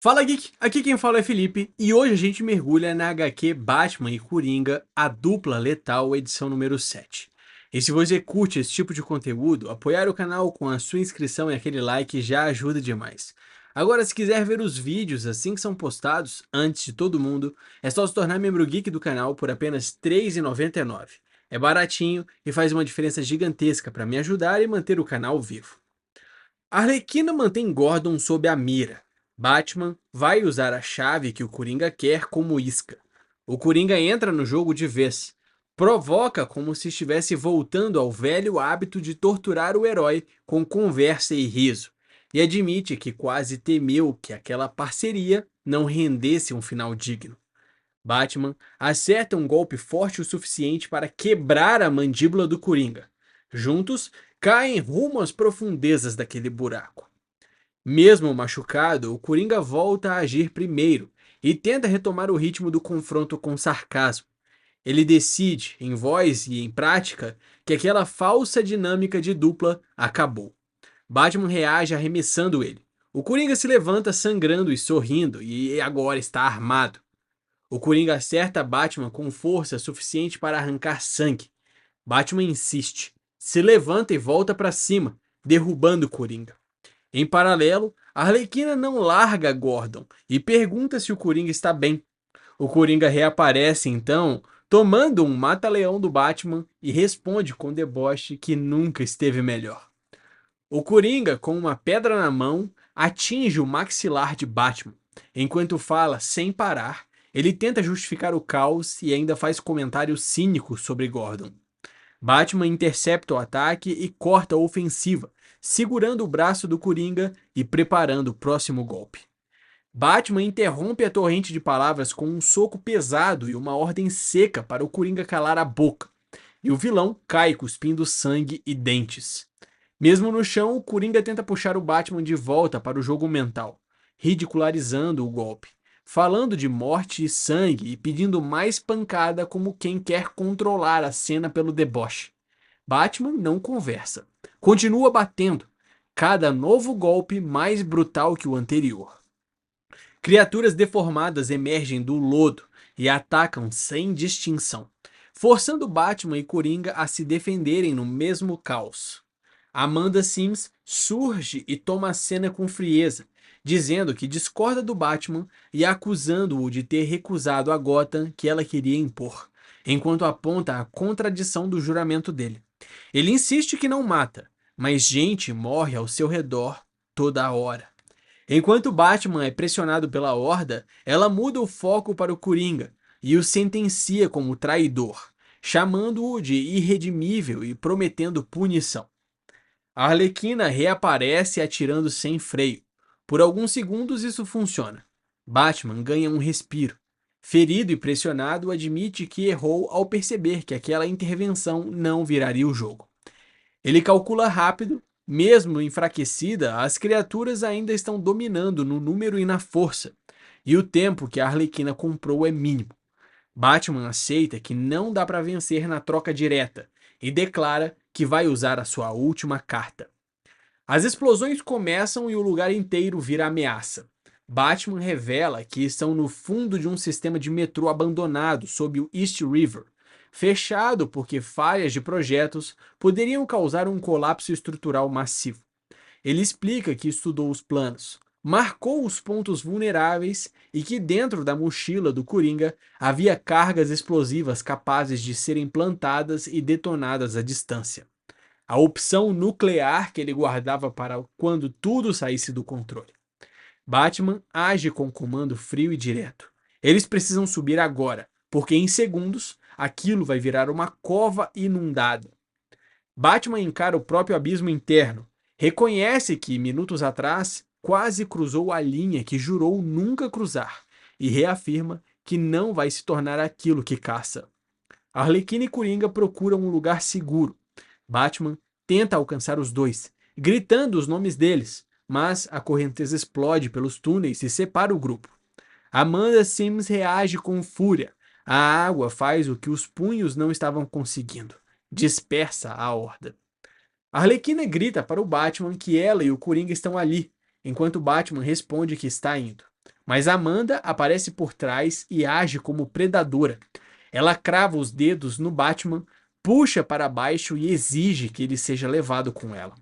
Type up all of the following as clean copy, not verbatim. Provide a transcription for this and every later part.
Fala Geek, aqui quem fala é Felipe e hoje a gente mergulha na HQ Batman e Coringa, a dupla letal, edição número 7. E se você curte esse tipo de conteúdo, apoiar o canal com a sua inscrição e aquele like já ajuda demais. Agora, se quiser ver os vídeos assim que são postados, antes de todo mundo, é só se tornar membro geek do canal por apenas R$ 3,99. É baratinho e faz uma diferença gigantesca para me ajudar e manter o canal vivo. Arlequina mantém Gordon sob a mira. Batman vai usar a chave que o Coringa quer como isca. O Coringa entra no jogo de vez. Provoca como se estivesse voltando ao velho hábito de torturar o herói com conversa e riso. E admite que quase temeu que aquela parceria não rendesse um final digno. Batman acerta um golpe forte o suficiente para quebrar a mandíbula do Coringa. Juntos, caem rumo às profundezas daquele buraco. Mesmo machucado, o Coringa volta a agir primeiro e tenta retomar o ritmo do confronto com sarcasmo. Ele decide, em voz e em prática, que aquela falsa dinâmica de dupla acabou. Batman reage arremessando ele. O Coringa se levanta sangrando e sorrindo e agora está armado. O Coringa acerta Batman com força suficiente para arrancar sangue. Batman insiste, se levanta e volta para cima, derrubando o Coringa. Em paralelo, a Arlequina não larga Gordon e pergunta se o Coringa está bem. O Coringa reaparece então, tomando um mata-leão do Batman e responde com deboche que nunca esteve melhor. O Coringa, com uma pedra na mão, atinge o maxilar de Batman. Enquanto fala sem parar, ele tenta justificar o caos e ainda faz comentários cínicos sobre Gordon. Batman intercepta o ataque e corta a ofensiva, segurando o braço do Coringa e preparando o próximo golpe. Batman interrompe a torrente de palavras com um soco pesado e uma ordem seca para o Coringa calar a boca, e o vilão cai cuspindo sangue e dentes. Mesmo no chão, o Coringa tenta puxar o Batman de volta para o jogo mental, ridicularizando o golpe, falando de morte e sangue e pedindo mais pancada como quem quer controlar a cena pelo deboche. Batman não conversa. Continua batendo, cada novo golpe mais brutal que o anterior. Criaturas deformadas emergem do lodo e atacam sem distinção, forçando Batman e Coringa a se defenderem no mesmo caos. Amanda Sims surge e toma a cena com frieza, dizendo que discorda do Batman e acusando-o de ter recusado a Gotham que ela queria impor, enquanto aponta a contradição do juramento dele. Ele insiste que não mata, mas gente morre ao seu redor toda a hora. Enquanto Batman é pressionado pela Horda, ela muda o foco para o Coringa e o sentencia como traidor, chamando-o de irredimível e prometendo punição. A Arlequina reaparece atirando sem freio. Por alguns segundos isso funciona. Batman ganha um respiro. Ferido e pressionado, admite que errou ao perceber que aquela intervenção não viraria o jogo. Ele calcula rápido, mesmo enfraquecida, as criaturas ainda estão dominando no número e na força, e o tempo que a Arlequina comprou é mínimo. Batman aceita que não dá para vencer na troca direta e declara que vai usar a sua última carta. As explosões começam e o lugar inteiro vira ameaça. Batman revela que estão no fundo de um sistema de metrô abandonado sob o East River, fechado porque falhas de projetos poderiam causar um colapso estrutural massivo. Ele explica que estudou os planos, marcou os pontos vulneráveis e que dentro da mochila do Coringa havia cargas explosivas capazes de serem plantadas e detonadas à distância. A opção nuclear que ele guardava para quando tudo saísse do controle. Batman age com comando frio e direto. Eles precisam subir agora, porque em segundos aquilo vai virar uma cova inundada. Batman encara o próprio abismo interno, reconhece que, minutos atrás, quase cruzou a linha que jurou nunca cruzar e reafirma que não vai se tornar aquilo que caça. Arlequina e Coringa procuram um lugar seguro. Batman tenta alcançar os dois, gritando os nomes deles, mas a correnteza explode pelos túneis e separa o grupo. Amanda Sims reage com fúria. A água faz o que os punhos não estavam conseguindo. Dispersa a horda. Arlequina grita para o Batman que ela e o Coringa estão ali, enquanto Batman responde que está indo. Mas Amanda aparece por trás e age como predadora. Ela crava os dedos no Batman, puxa para baixo e exige que ele seja levado com ela.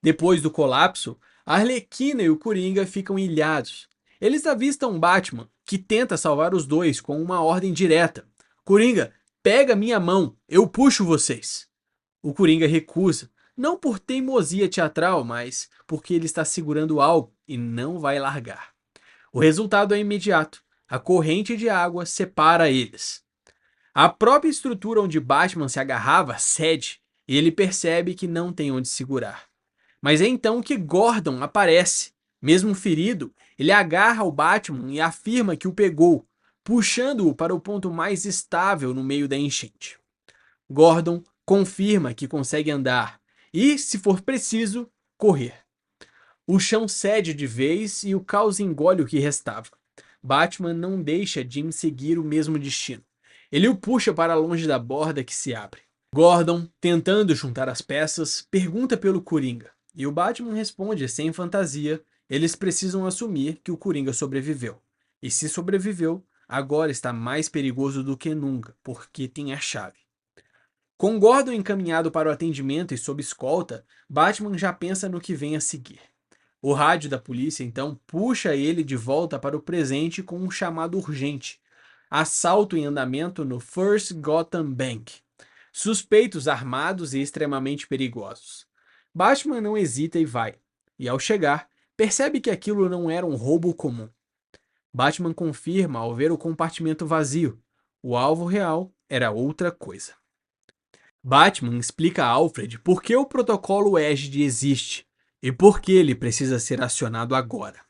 Depois do colapso, a Arlequina e o Coringa ficam ilhados. Eles avistam Batman, que tenta salvar os dois com uma ordem direta. Coringa, pega minha mão, eu puxo vocês. O Coringa recusa, não por teimosia teatral, mas porque ele está segurando algo e não vai largar. O resultado é imediato. A corrente de água separa eles. A própria estrutura onde Batman se agarrava cede e ele percebe que não tem onde segurar. Mas é então que Gordon aparece. Mesmo ferido, ele agarra o Batman e afirma que o pegou, puxando-o para o ponto mais estável no meio da enchente. Gordon confirma que consegue andar e, se for preciso, correr. O chão cede de vez e o caos engole o que restava. Batman não deixa Jim seguir o mesmo destino. Ele o puxa para longe da borda que se abre. Gordon, tentando juntar as peças, pergunta pelo Coringa, e o Batman responde sem fantasia: eles precisam assumir que o Coringa sobreviveu. E se sobreviveu, agora está mais perigoso do que nunca, porque tem a chave. Com Gordon encaminhado para o atendimento e sob escolta, Batman já pensa no que vem a seguir. O rádio da polícia então puxa ele de volta para o presente com um chamado urgente: assalto em andamento no First Gotham Bank. Suspeitos armados e extremamente perigosos. Batman não hesita e vai. E ao chegar, percebe que aquilo não era um roubo comum. Batman confirma ao ver o compartimento vazio. O alvo real era outra coisa. Batman explica a Alfred por que o protocolo ESG existe e por que ele precisa ser acionado agora.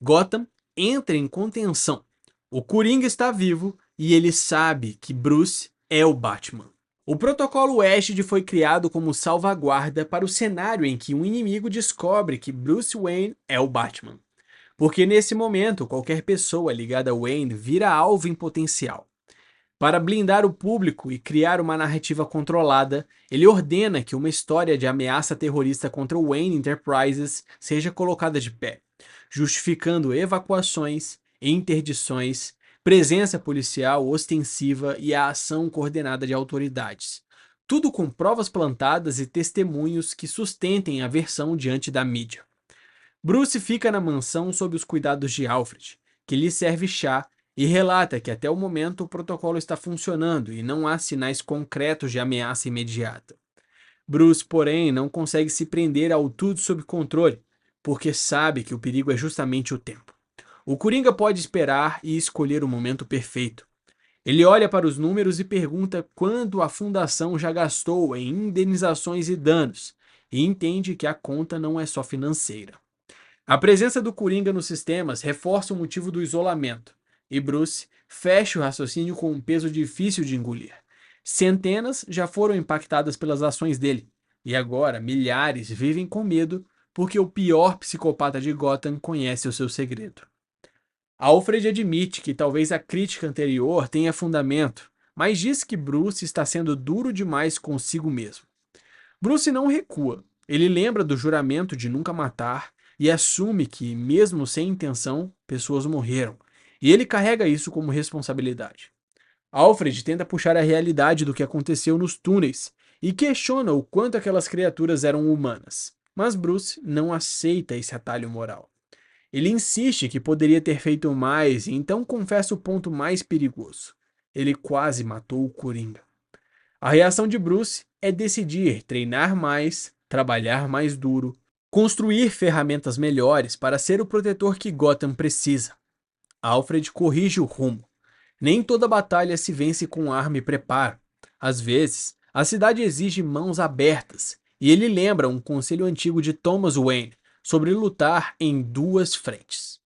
Gotham entra em contenção. O Coringa está vivo e ele sabe que Bruce é o Batman. O protocolo ESG foi criado como salvaguarda para o cenário em que um inimigo descobre que Bruce Wayne é o Batman. Porque nesse momento, qualquer pessoa ligada a Wayne vira alvo em potencial. Para blindar o público e criar uma narrativa controlada, ele ordena que uma história de ameaça terrorista contra o Wayne Enterprises seja colocada de pé, justificando evacuações, interdições, presença policial ostensiva e a ação coordenada de autoridades. Tudo com provas plantadas e testemunhos que sustentem a versão diante da mídia. Bruce fica na mansão sob os cuidados de Alfred, que lhe serve chá e relata que até o momento o protocolo está funcionando e não há sinais concretos de ameaça imediata. Bruce, porém, não consegue se prender ao tudo sob controle, porque sabe que o perigo é justamente o tempo. O Coringa pode esperar e escolher o momento perfeito. Ele olha para os números e pergunta quanto a fundação já gastou em indenizações e danos, e entende que a conta não é só financeira. A presença do Coringa nos sistemas reforça o motivo do isolamento, e Bruce fecha o raciocínio com um peso difícil de engolir. Centenas já foram impactadas pelas ações dele, e agora milhares vivem com medo porque o pior psicopata de Gotham conhece o seu segredo. Alfred admite que talvez a crítica anterior tenha fundamento, mas diz que Bruce está sendo duro demais consigo mesmo. Bruce não recua. Ele lembra do juramento de nunca matar e assume que, mesmo sem intenção, pessoas morreram, e ele carrega isso como responsabilidade. Alfred tenta puxar a realidade do que aconteceu nos túneis e questiona o quanto aquelas criaturas eram humanas, mas Bruce não aceita esse atalho moral. Ele insiste que poderia ter feito mais e então confessa o ponto mais perigoso. Ele quase matou o Coringa. A reação de Bruce é decidir treinar mais, trabalhar mais duro, construir ferramentas melhores para ser o protetor que Gotham precisa. Alfred corrige o rumo. Nem toda batalha se vence com arma e preparo. Às vezes, a cidade exige mãos abertas, e ele lembra um conselho antigo de Thomas Wayne sobre lutar em duas frentes.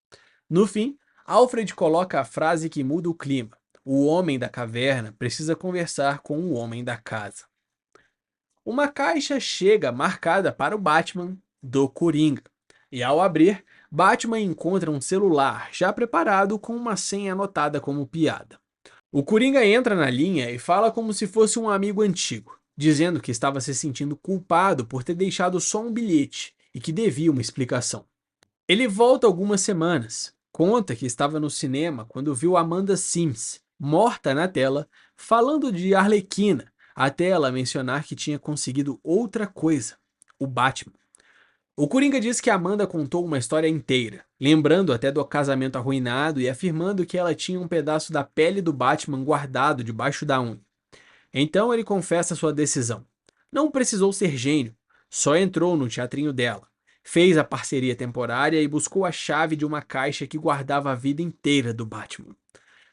No fim, Alfred coloca a frase que muda o clima: o homem da caverna precisa conversar com o homem da casa. Uma caixa chega marcada para o Batman do Coringa, e ao abrir, Batman encontra um celular já preparado com uma senha anotada como piada. O Coringa entra na linha e fala como se fosse um amigo antigo, dizendo que estava se sentindo culpado por ter deixado só um bilhete e que devia uma explicação. Ele volta algumas semanas, conta que estava no cinema quando viu Amanda Sims, morta na tela, falando de Arlequina, até ela mencionar que tinha conseguido outra coisa, o Batman. O Coringa diz que Amanda contou uma história inteira, lembrando até do casamento arruinado e afirmando que ela tinha um pedaço da pele do Batman guardado debaixo da unha. Então ele confessa sua decisão. Não precisou ser gênio, só entrou no teatrinho dela, fez a parceria temporária e buscou a chave de uma caixa que guardava a vida inteira do Batman.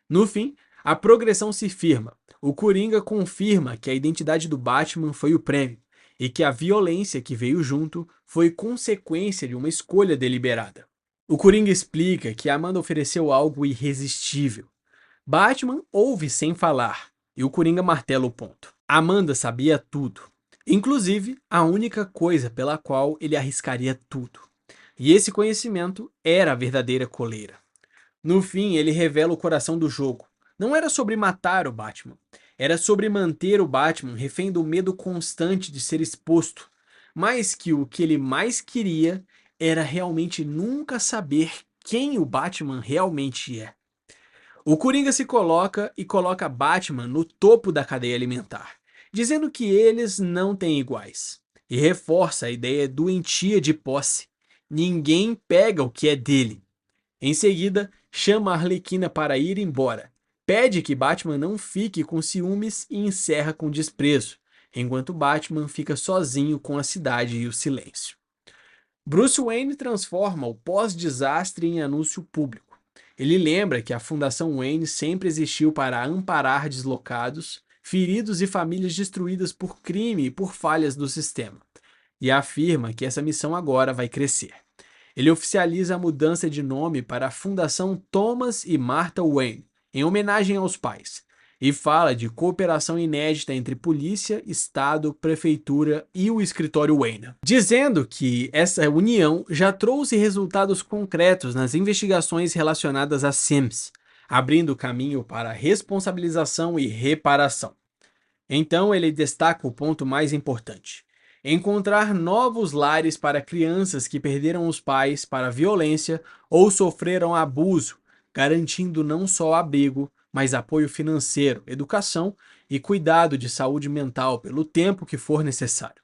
No fim, a progressão se firma. O Coringa confirma que a identidade do Batman foi o prêmio e que a violência que veio junto foi consequência de uma escolha deliberada. O Coringa explica que Amanda ofereceu algo irresistível. Batman ouve sem falar e o Coringa martela o ponto. Amanda sabia tudo, inclusive a única coisa pela qual ele arriscaria tudo. E esse conhecimento era a verdadeira coleira. No fim, ele revela o coração do jogo. Não era sobre matar o Batman, era sobre manter o Batman refém do medo constante de ser exposto, mas que o que ele mais queria era realmente nunca saber quem o Batman realmente é. O Coringa se coloca e coloca Batman no topo da cadeia alimentar, dizendo que eles não têm iguais, e reforça a ideia doentia de posse. Ninguém pega o que é dele. Em seguida, chama a Arlequina para ir embora, pede que Batman não fique com ciúmes e encerra com desprezo, enquanto Batman fica sozinho com a cidade e o silêncio. Bruce Wayne transforma o pós-desastre em anúncio público. Ele lembra que a Fundação Wayne sempre existiu para amparar deslocados, feridos e famílias destruídas por crime e por falhas do sistema, e afirma que essa missão agora vai crescer. Ele oficializa a mudança de nome para a Fundação Thomas e Martha Wayne, em homenagem aos pais, e fala de cooperação inédita entre polícia, Estado, prefeitura e o escritório Wayne, dizendo que essa união já trouxe resultados concretos nas investigações relacionadas a Sims, abrindo caminho para responsabilização e reparação. Então ele destaca o ponto mais importante: encontrar novos lares para crianças que perderam os pais para violência ou sofreram abuso, garantindo não só abrigo, mas apoio financeiro, educação e cuidado de saúde mental pelo tempo que for necessário.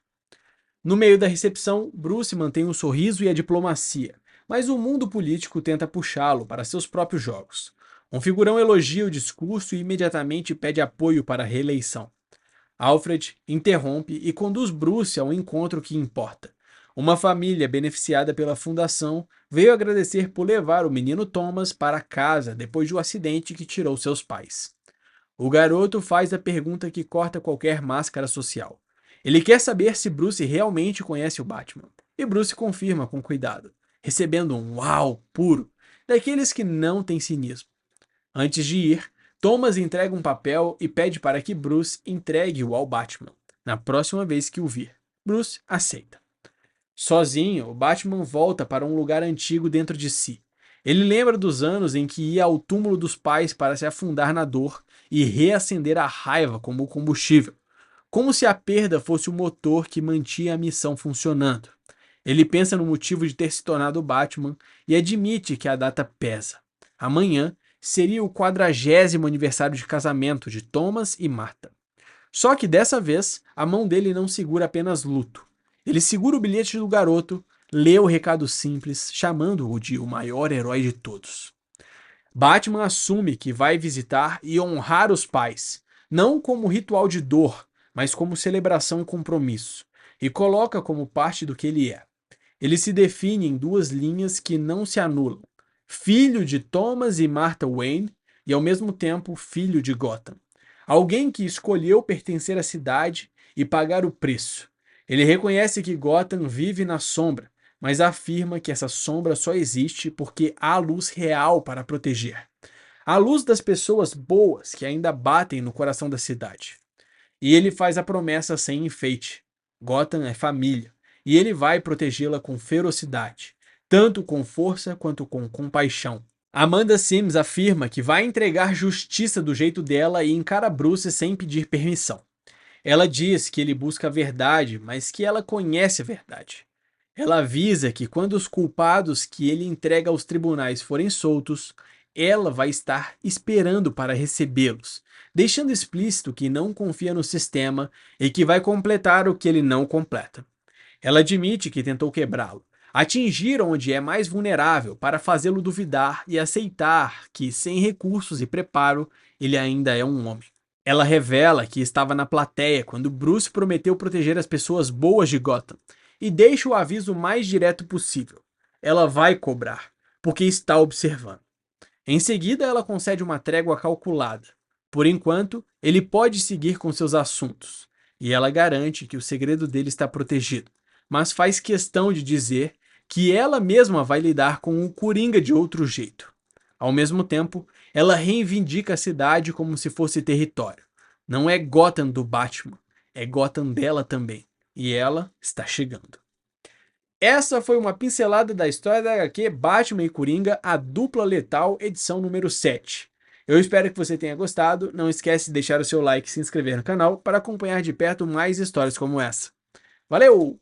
No meio da recepção, Bruce mantém o sorriso e a diplomacia, mas o mundo político tenta puxá-lo para seus próprios jogos. Um figurão elogia o discurso e imediatamente pede apoio para a reeleição. Alfred interrompe e conduz Bruce ao encontro que importa. Uma família beneficiada pela fundação veio agradecer por levar o menino Thomas para casa depois do acidente que tirou seus pais. O garoto faz a pergunta que corta qualquer máscara social. Ele quer saber se Bruce realmente conhece o Batman, e Bruce confirma com cuidado, recebendo um uau puro, daqueles que não têm cinismo. Antes de ir, Thomas entrega um papel e pede para que Bruce entregue-o ao Batman, na próxima vez que o vir. Bruce aceita. Sozinho, o Batman volta para um lugar antigo dentro de si. Ele lembra dos anos em que ia ao túmulo dos pais para se afundar na dor e reacender a raiva como combustível, como se a perda fosse o motor que mantinha a missão funcionando. Ele pensa no motivo de ter se tornado Batman e admite que a data pesa. Amanhã seria o 40º aniversário de casamento de Thomas e Martha. Só que dessa vez, a mão dele não segura apenas luto. Ele segura o bilhete do garoto, lê o recado simples, chamando-o de o maior herói de todos. Batman assume que vai visitar e honrar os pais, não como ritual de dor, mas como celebração e compromisso, e coloca como parte do que ele é. Ele se define em duas linhas que não se anulam: filho de Thomas e Martha Wayne e, ao mesmo tempo, filho de Gotham. Alguém que escolheu pertencer à cidade e pagar o preço. Ele reconhece que Gotham vive na sombra, mas afirma que essa sombra só existe porque há luz real para proteger. A luz das pessoas boas que ainda batem no coração da cidade. E ele faz a promessa sem enfeite. Gotham é família, e ele vai protegê-la com ferocidade, tanto com força quanto com compaixão. Amanda Sims afirma que vai entregar justiça do jeito dela e encara Bruce sem pedir permissão. Ela diz que ele busca a verdade, mas que ela conhece a verdade. Ela avisa que quando os culpados que ele entrega aos tribunais forem soltos, ela vai estar esperando para recebê-los, deixando explícito que não confia no sistema e que vai completar o que ele não completa. Ela admite que tentou quebrá-lo, atingir onde é mais vulnerável para fazê-lo duvidar e aceitar que, sem recursos e preparo, ele ainda é um homem. Ela revela que estava na plateia quando Bruce prometeu proteger as pessoas boas de Gotham e deixa o aviso mais direto possível. Ela vai cobrar, porque está observando. Em seguida, ela concede uma trégua calculada. Por enquanto, ele pode seguir com seus assuntos, e ela garante que o segredo dele está protegido, mas faz questão de dizer que ela mesma vai lidar com o Coringa de outro jeito. Ao mesmo tempo, ela reivindica a cidade como se fosse território. Não é Gotham do Batman, é Gotham dela também, e ela está chegando. Essa foi uma pincelada da história da HQ Batman e Coringa, a dupla letal, edição número 7. Eu espero que você tenha gostado. Não esquece de deixar o seu like e se inscrever no canal para acompanhar de perto mais histórias como essa. Valeu!